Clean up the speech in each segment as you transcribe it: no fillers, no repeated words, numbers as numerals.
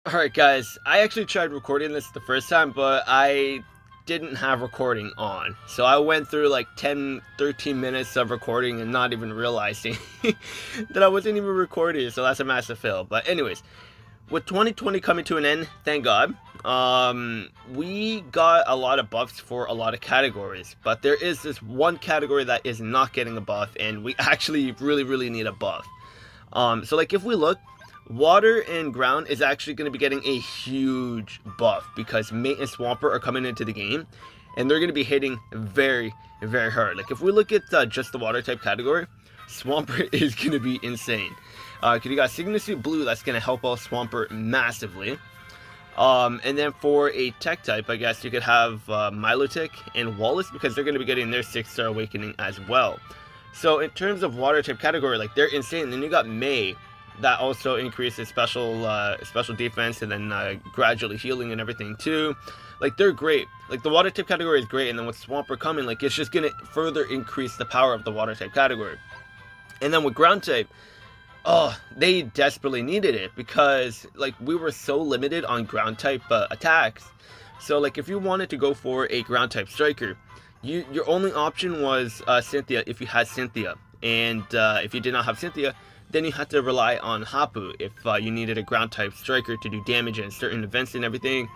Alright guys, I actually tried recording this the first time, but I didn't have recording on. So I went through like 10, 13 minutes of recording and not even realizing that I wasn't even recording, so that's a massive fail. But anyways, with 2020 coming to an end, thank God, we got a lot of buffs for a lot of categories. But there is this one category that is not getting a buff, and we actually really need a buff. So like if we look, water and ground is actually going to be getting a huge buff because Mate and Swampert are coming into the game, and they're going to be hitting very hard. Like if we look at just the water type category, Swampert is going to be insane. Cause you got Signal Suit Blue that's going to help out Swampert massively. And then for a tech type, I guess you could have Milotic and Wallace because they're going to be getting their 6-star awakening as well. So in terms of water type category, like they're insane. And then you got May, that also increases special defense and then gradually healing and everything too. Like they're great. Like the water type category is great, and then with Swampert coming, like it's just gonna further increase the power of the water type category. And then with ground type, oh, they desperately needed it because like we were so limited on ground type attacks. So like if you wanted to go for a ground type striker, your only option was Cynthia if you had Cynthia, and if you did not have Cynthia, then you had to rely on Hapu if you needed a ground type striker to do damage in certain events and everything.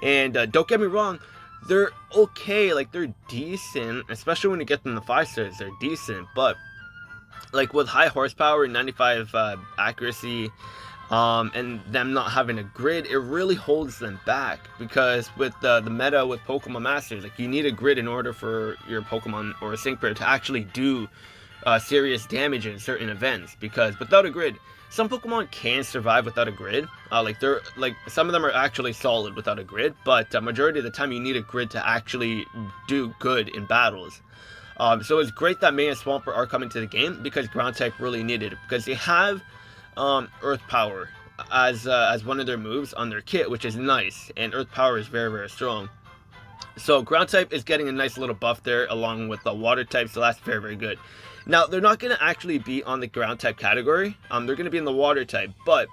And don't get me wrong, they're okay, like they're decent, especially when you get them the 5 stars, they're decent, but like with high horsepower and 95 accuracy, and them not having a grid, it really holds them back because with the meta with Pokemon Masters, like you need a grid in order for your Pokemon or a sync pair to actually do serious damage in certain events, because without a grid, some Pokemon can survive without a grid. They're like some of them are actually solid without a grid, but majority of the time you need a grid to actually do good in battles. So it's great that May and Swampert are coming to the game because ground type really needed it because they have Earth Power as one of their moves on their kit, which is nice, and Earth Power is very strong. So ground type is getting a nice little buff there along with the water type, so that's very good. Now they're not going to actually be on the ground type category. They're going to be in the water type, but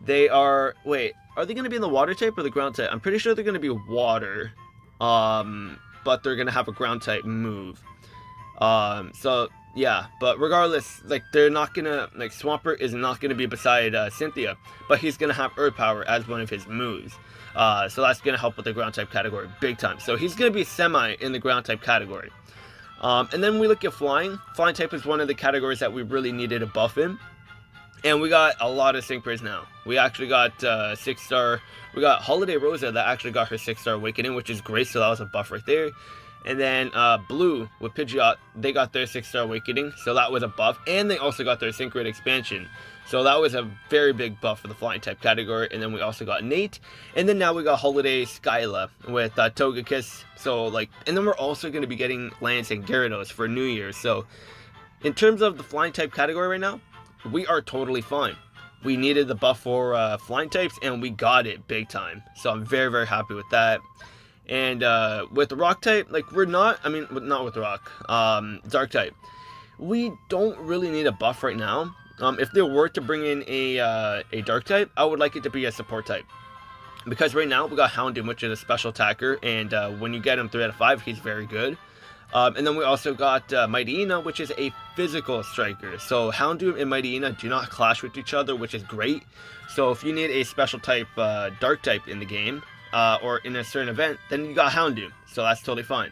they are. Wait, are they going to be in the water type or the ground type? I'm pretty sure they're going to be water, but they're going to have a ground type move. So yeah, but regardless, like they're not gonna like Swampert is not gonna be beside Cynthia, but he's gonna have Earth Power as one of his moves. So that's gonna help with the ground type category big time. So he's gonna be semi in the ground type category. And then we look at flying. Flying type is one of the categories that we really needed a buff in. And we got a lot of sync pairs now. We actually got 6-star. We got Holiday Rosa that actually got her 6-star awakening, which is great. So that was a buff right there. And then Blue with Pidgeot, they got their 6-star awakening, so that was a buff. And they also got their sync rate expansion. So that was a very big buff for the flying type category. And then we also got Nate. And then now we got Holiday Skyla with Togekiss. So like, and then we're also going to be getting Lance and Gyarados for New Year. So in terms of the flying type category right now, we are totally fine. We needed the buff for flying types, and we got it big time. So I'm very happy with that. And with the rock type, like we're not, I mean, not with rock, dark type, we don't really need a buff right now. If they were to bring in a dark type, I would like it to be a support type. Because right now we got Houndoom, which is a special attacker, and when you get him 3 out of 5, he's very good. And then we also got Mightyena, which is a physical striker. So Houndoom and Mightyena do not clash with each other, which is great. So if you need a special type, dark type in the game, or in a certain event, then you got Houndoom, so that's totally fine.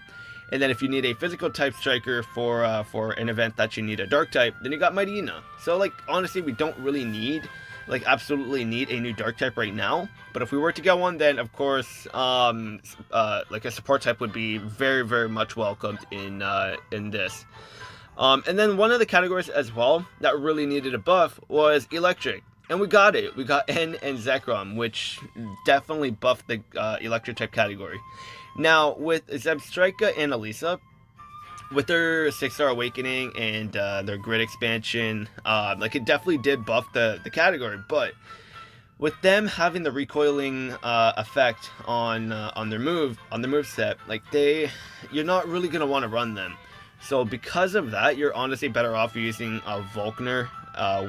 And then if you need a physical type striker for an event that you need a dark type, then you got Mightyena. So like honestly, we don't really need, like absolutely need a new dark type right now. But if we were to get one, then of course, like a support type would be very much welcomed in this. And then one of the categories as well that really needed a buff was electric. And we got it. We got N and Zekrom, which definitely buffed the electric type category. Now, with Zebstrika and Elisa, with their 6-star awakening and their grid expansion, like it definitely did buff the category. But with them having the recoiling effect on their move set, like you're not really gonna want to run them. So because of that, you're honestly better off using Volkner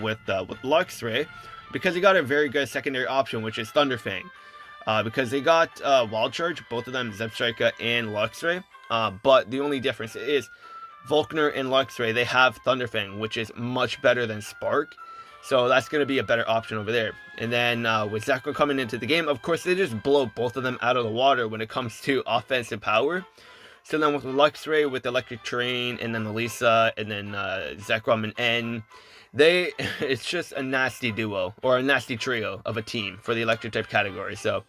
with Luxray because he got a very good secondary option, which is Thunderfang. Because they got Wild Charge, both of them, Zebstrika and Luxray. But the only difference is Volkner and Luxray, they have Thunderfang, which is much better than Spark. So that's going to be a better option over there. And then with Zekrom coming into the game, of course, they just blow both of them out of the water when it comes to offensive power. So then with Luxray, with Electric Terrain, and then Elisa, and then Zekrom and N, it's just a nasty duo, or a nasty trio of a team for the Electric type category. So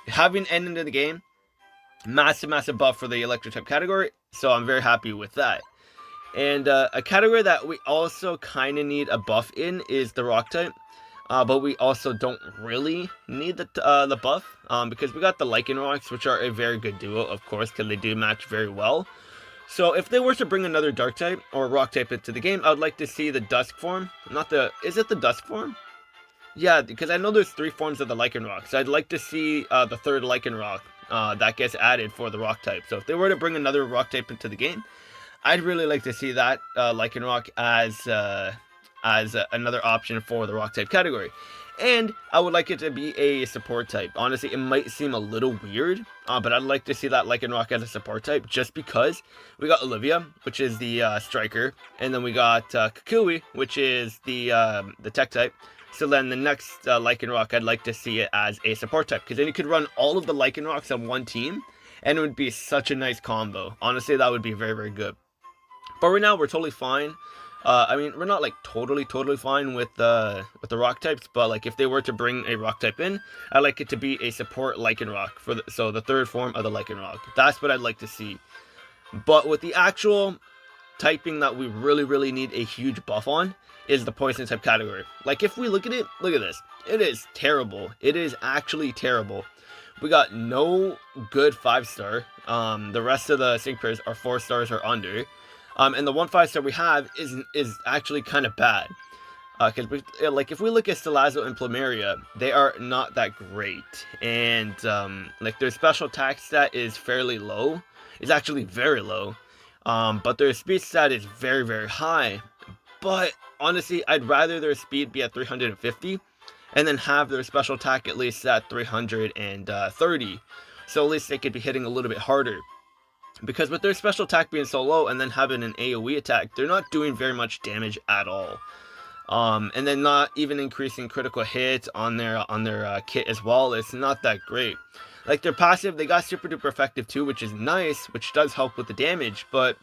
having N into the game, massive buff for the Electric type category. So I'm very happy with that. And a category that we also kind of need a buff in is the Rock type. But we also don't really need the buff, because we got the Lycanrocs, which are a very good duo, of course, because they do match very well. So if they were to bring another Dark type or Rock type into the game, I would like to see the Dusk form. Is it the Dusk form? Yeah, because I know there's 3 forms of the Lycanroc, so I'd like to see the third Lycanroc that gets added for the Rock type. So if they were to bring another Rock type into the game, I'd really like to see that Lycanroc as another option for the Rock type category. And I would like it to be a support type. Honestly, it might seem a little weird, but I'd like to see that Lycanroc as a support type, just because we got Olivia, which is the striker, and then we got Kukui, which is the tech type. So then the next Lycanroc, I'd like to see it as a support type, because then you could run all of the Lycanrocs on one team, and it would be such a nice combo. Honestly, that would be very good. But right now, we're totally fine. I mean, we're not like totally fine with the Rock types, but like if they were to bring a Rock type in, I'd like it to be a support Lycanroc so the third form of the Lycanroc. That's what I'd like to see. But with the actual typing that we really need a huge buff on is the Poison type category. Like if we look at it, look at this. It is terrible. It is actually terrible. We got no good 5-star. The rest of the sync pairs are 4 stars or under. And the 1 5-star we have is actually kind of bad. Because like if we look at Salazzle and Plumeria, they are not that great. And like their special attack stat is fairly low. It's actually very low. But their speed stat is very high. But honestly, I'd rather their speed be at 350 and then have their special attack at least at 330. So at least they could be hitting a little bit harder. Because with their special attack being so low and then having an AoE attack, they're not doing very much damage at all. And then not even increasing critical hits on their kit as well. It's not that great. Like their passive, they got super duper effective too, which is nice, which does help with the damage, but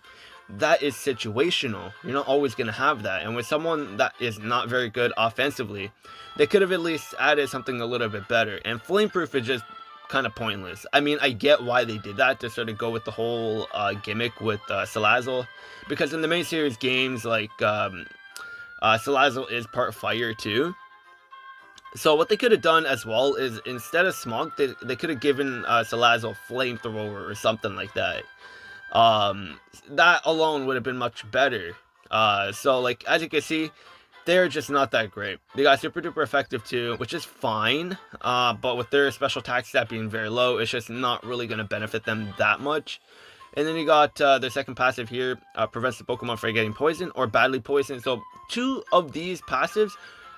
that is situational. You're not always going to have that. And with someone that is not very good offensively, they could have at least added something a little bit better. And Flameproof is just kind of pointless. I mean, I get why they did that, to sort of go with the whole gimmick with Salazzle, because in the main series games, like Salazzle is part fire too. So what they could have done as well is, instead of Smog, they could have given Salazzle Flamethrower or something like that. That alone would have been much better. So like as you can see, they're just not that great. They got super duper effective too, which is fine. But with their special attack stat being very low, it's just not really going to benefit them that much. And then you got their second passive here, prevents the Pokemon from getting poisoned or badly poisoned. So 2 of these passives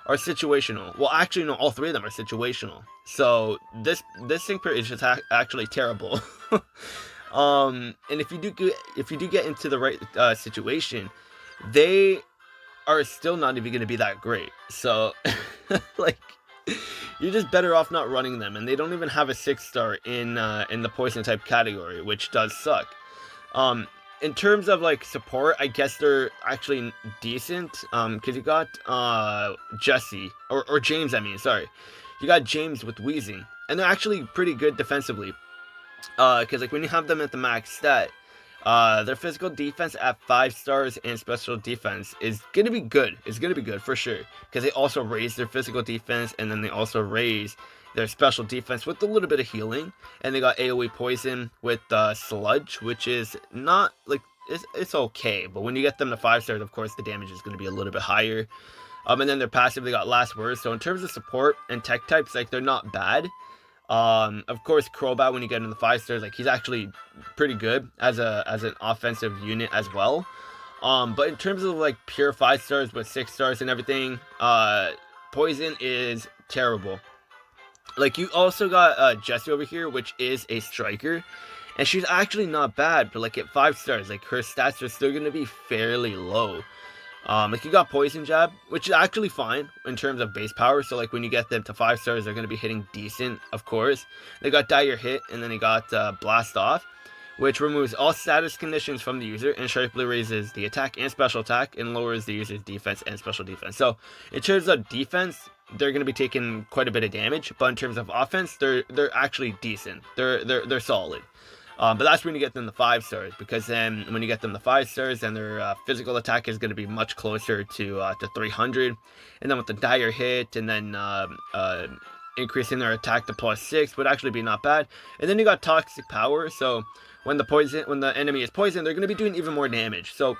are situational. Well, actually, no, all 3 of them are situational. So this sync pair is just actually terrible. And if you do get into the right situation, they are still not even going to be that great. So like you're just better off not running them, and they don't even have a 6-star in the poison type category, which does suck. In terms of like support, I guess they're actually decent, because you got Jesse or James, I mean, sorry. You got James with Wheezing, and they're actually pretty good defensively. Because like when you have them at the max stat, their physical defense at 5 stars and special defense is gonna be good. It's gonna be good for sure, because they also raise their physical defense, and then they also raise their special defense with a little bit of healing. And they got AoE poison with Sludge, which is not like it's okay, but when you get them to 5 stars, of course the damage is going to be a little bit higher. And then their passive, they got Last Words. So in terms of support and tech types, like they're not bad. Of course, Crobat, when you get in the 5 stars, like he's actually pretty good as an offensive unit as well. But in terms of like pure 5 stars with 6 stars and everything, Poison is terrible. Like, you also got Jessie over here, which is a striker, and she's actually not bad, but like at 5 stars, like her stats are still gonna be fairly low. Like you got Poison Jab, which is actually fine in terms of base power. So like when you get them to 5 stars, they're gonna be hitting decent, of course. They got Dire Hit, and then they got Blast Off, which removes all status conditions from the user and sharply raises the attack and special attack and lowers the user's defense and special defense. So in terms of defense, they're going to be taking quite a bit of damage, but in terms of offense, they're actually decent. They're solid. But that's when you get them the 5 stars, because then when you get them the 5 stars, then their physical attack is going to be much closer to 300, and then with the Dire Hit, and then increasing their attack to +6 would actually be not bad. And then you got Toxic Power, so when the enemy is poisoned, they're going to be doing even more damage. So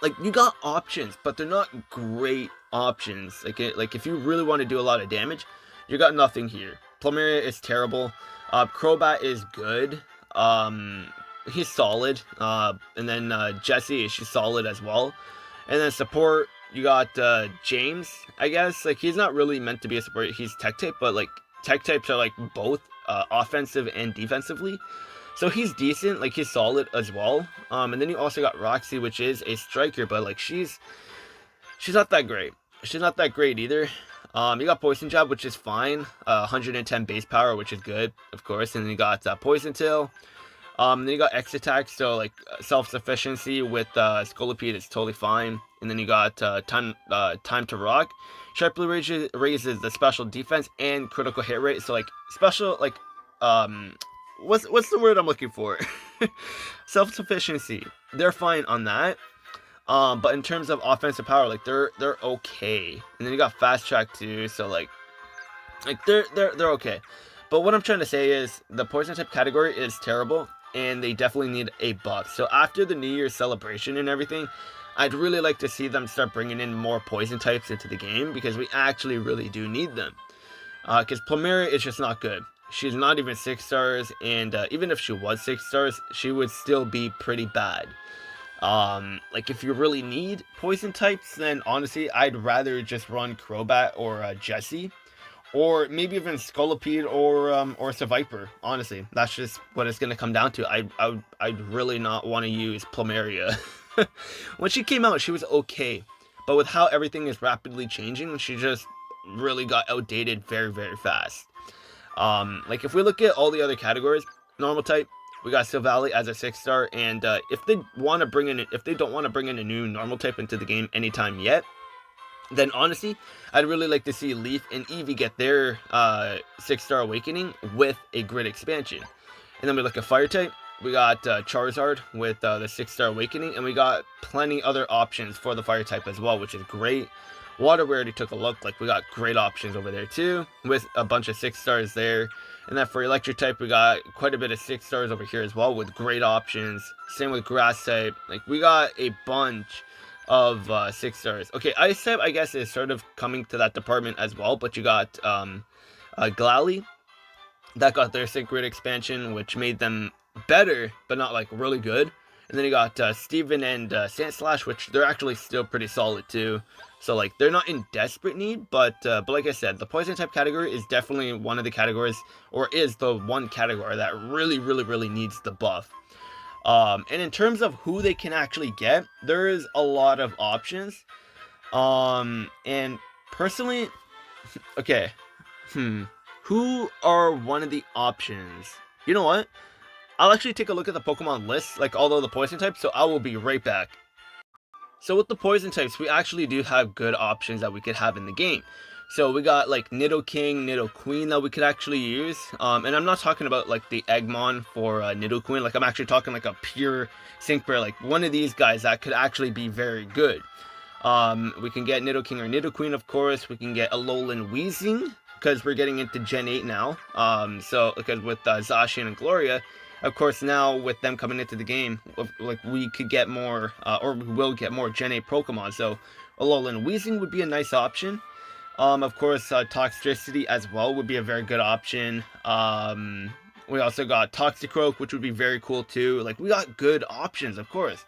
like you got options, but they're not great options. Like if you really want to do a lot of damage, you got nothing here. Plumeria is terrible. Crobat is good. He's solid. And then Jessie, she's solid as well. And then support, you got James, I guess. Like he's not really meant to be a support. He's tech type, but like tech types are like both offensive and defensively. So he's decent, like he's solid as well. And then you also got Roxy, which is a striker, but like she's not that great. She's not that great either. You got Poison Jab, which is fine. 110 base power, which is good, of course. And then you got Poison Tail. Then you got X attack, so like self-sufficiency with Scolipede is totally fine. And then you got time to rock. Sharply raises the special defense and critical hit rate. So like special, like what's the word I'm looking for? Self-sufficiency. They're fine on that. But in terms of offensive power, like they're okay. And then you got fast track too, so like they're okay. But what I'm trying to say is the poison type category is terrible, and they definitely need a buff. So after the New Year's celebration and everything, I'd really like to see them start bringing in more poison types into the game, because we actually really do need them. Because Plumeria is just not good. She's not even 6 stars, and even if she was 6 stars, she would still be pretty bad. Like if you really need poison types, then honestly, I'd rather just run Crobat or Jessie, or maybe even Scolipede or Seviper. Honestly, that's just what it's gonna come down to. I'd really not want to use Plumeria. When she came out, she was okay, but with how everything is rapidly changing, she just really got outdated very, very fast. Like if we look at all the other categories, normal type, we got Silvally as a 6 star, and if they don't want to bring in a new normal type into the game anytime yet, then honestly, I'd really like to see Leaf and Eevee get their 6 star awakening with a grid expansion. And then we look at fire type, we got Charizard with the 6 star awakening, and we got plenty other options for the fire type as well, which is great. Water, we already took a look, like we got great options over there too, with a bunch of 6 stars there. And then for electric type, we got quite a bit of 6 stars over here as well, with great options. Same with grass type, like we got a bunch of 6 stars. Okay, ice type, I guess, is sort of coming to that department as well, but you got Glalie, that got their sync grid expansion, which made them better, but not like really good. And then you got Steven and Sandslash, which they're actually still pretty solid too. So like they're not in desperate need, but like I said, the poison type category is definitely one of the categories, or is the one category that really needs the buff. And in terms of who they can actually get, there is a lot of options. And personally, okay, who are one of the options? You know what? I'll actually take a look at the Pokemon list, like all of the poison types, so I will be right back. So with the poison types, we actually do have good options that we could have in the game. So we got like Nidoking, Nidoqueen that we could actually use. And I'm not talking about like the Eggmon for Nidoqueen, like I'm actually talking like a pure sync pair, like one of these guys that could actually be very good. We can get Nidoking or Nidoqueen, of course. We can get Alolan Weezing, because we're getting into Gen 8 now. So because with Zacian and Gloria, of course, now with them coming into the game, like we could get more, or we will get more Gen 8 Pokemon. So Alolan Weezing would be a nice option. Of course, Toxtricity as well would be a very good option. We also got Toxicroak, which would be very cool too. Like we got good options, of course.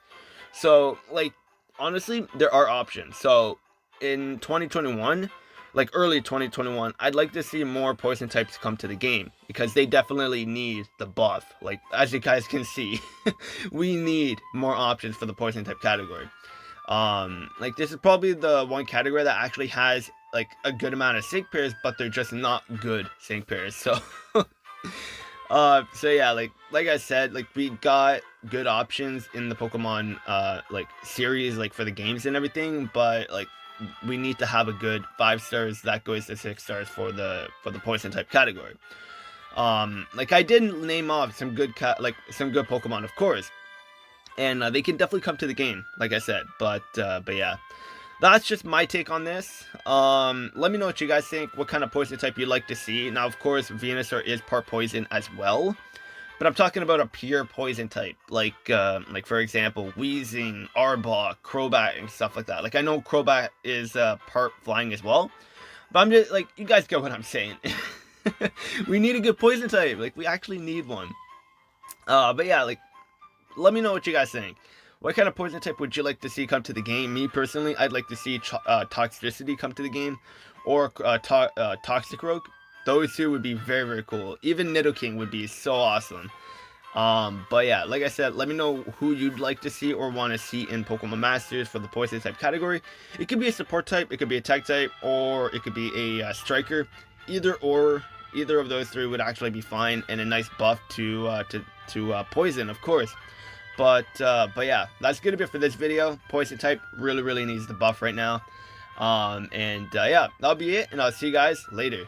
So like honestly, there are options. So in 2021, like early 2021, I'd like to see more poison types come to the game, because they definitely need the buff. Like, as you guys can see, we need more options for the poison type category. Like, this is probably the one category that actually has like a good amount of sync pairs, but they're just not good sync pairs. So so yeah, like I said, like, we got good options in the Pokemon like series, like for the games and everything, but like, we need to have a good 5 stars that goes to 6 stars for the poison type category. Like, I didn't name off some good some good Pokemon, of course, and they can definitely come to the game, like I said. But yeah, that's just my take on this. Let me know what you guys think, what kind of poison type you'd like to see. Now, of course, Venusaur is part poison as well, but I'm talking about a pure poison type, like for example, Weezing, Arbok, Crobat, and stuff like that. Like, I know Crobat is part flying as well, but I'm just like, you guys get what I'm saying. We need a good poison type. Like, we actually need one. But yeah, like, let me know what you guys think. What kind of poison type would you like to see come to the game? Me personally, I'd like to see Toxtricity come to the game, or Toxicroak. Those two would be very, very cool. Even Nidoking would be so awesome. But yeah, like I said, let me know who you'd like to see or want to see in Pokemon Masters for the poison type category. It could be a support type, it could be a tech type, or it could be a striker. Either of those three would actually be fine, and a nice buff to poison, of course. But yeah, that's gonna be it for this video. Poison type really needs the buff right now. Yeah, that'll be it, and I'll see you guys later.